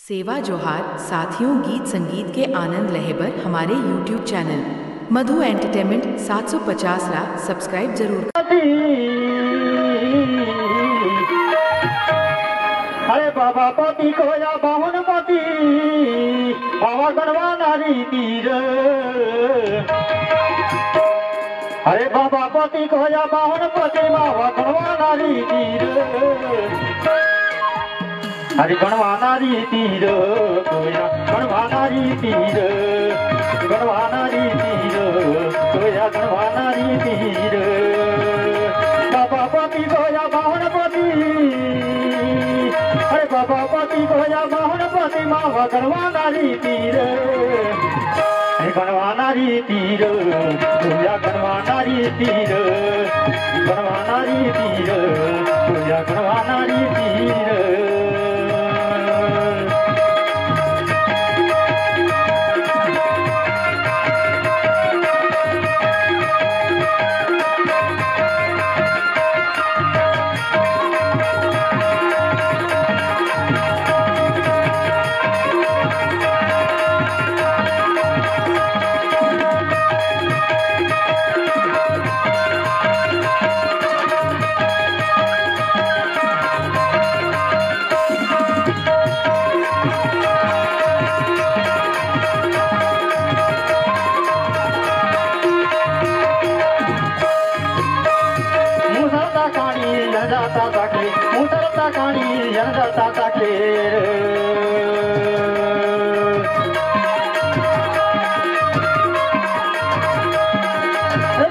सेवा जोहार साथियों, गीत संगीत के आनंद लहेबर हमारे YouTube चैनल मधु एंटरटेनमेंट 750 ला सब्सक्राइब जरूर। अरे बाबा पति को या बाहुन पति बाबा गणवा नारी तीर। अरे बाबा पति को या बाहुन पति बाबा गणवा नारी तीर। अरे गणवा नारी तीर कोया गणवा नारी तीर, गणवा नारी तीर कोया गणवा नारी तीर। बाबा पति कोया बाहुन पति, अरे बाबा पति कोया बाहुन पति मावा गणवा नारी तीर। अरे गणवा नारी तीर कोया गणवा नारी तीर, गणवा नारी तीर कोया गणवा नारी तीर। मुसलता काणी जनता ताकेर।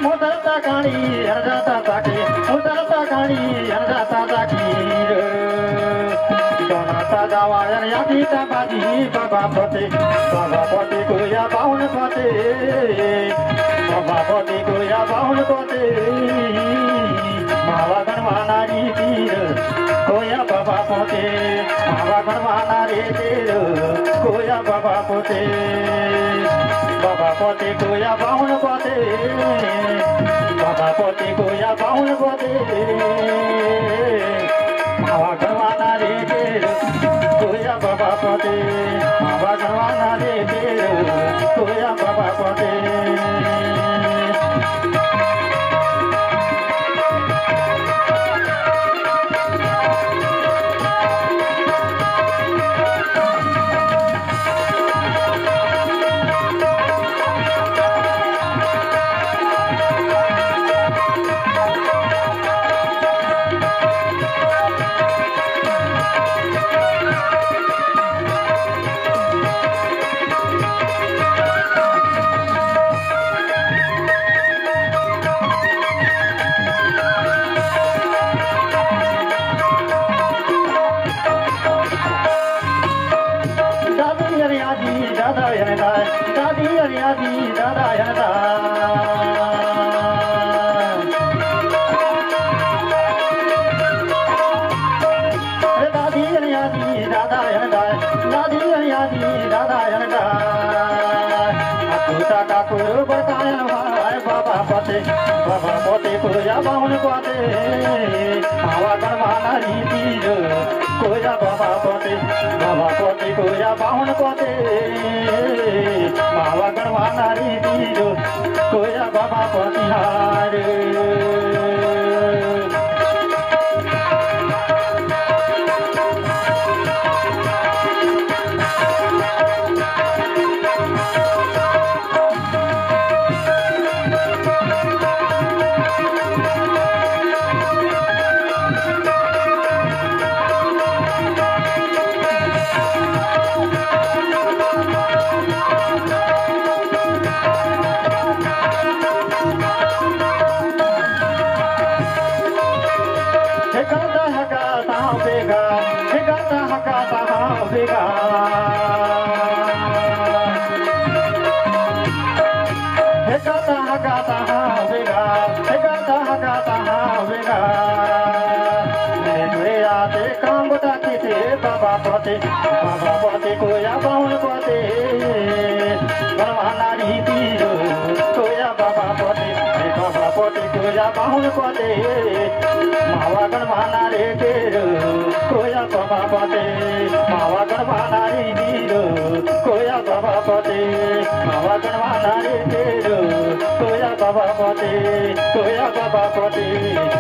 मुसलता काणी जनता ताके, मुसलता काणी जनता ताकीर। दोनाता दावायन या सीता बाजी बाबा पते को या बाहुन पते, बाबा पते को या बाहुन पते मावा गणवा नारी तीर कोया बाबा पोते, मावा गणवा नारी तीर कोया बाबा पोते, बाबा पोते कोया बाहुन पोते, बाबा पोते कोया बाहुन पोते मावा गणवा नारी तीर कोया बाबा पोते, मावा गणवा नारी तीर कोया बाबा पोते। दादी अरियादी दादा यदा दादी अरियादी दादा यदा, दादी अरियादी दादा यदा। अकुता काकुर बरकायन भाई बाबा पते कोया बाहुन पते मावा गणवा नारी तीर कोया बाबा पते, बाबा पते कोया बाहुन पते मावा गणवा नारी तीर कोया बाबा पतिहार। बाबा पते कोया बाहुन पते गणवा नारी तीर कोया बाबा पते, बाबा पति कोया बाहुन पते मावा गणवाना रे तेरो कोया बाबा पते मावा गणवाना रे वीरो कोया बाबा पते मावा गणवाना रे तेरो कोया बाबा पते कोया बाबा पते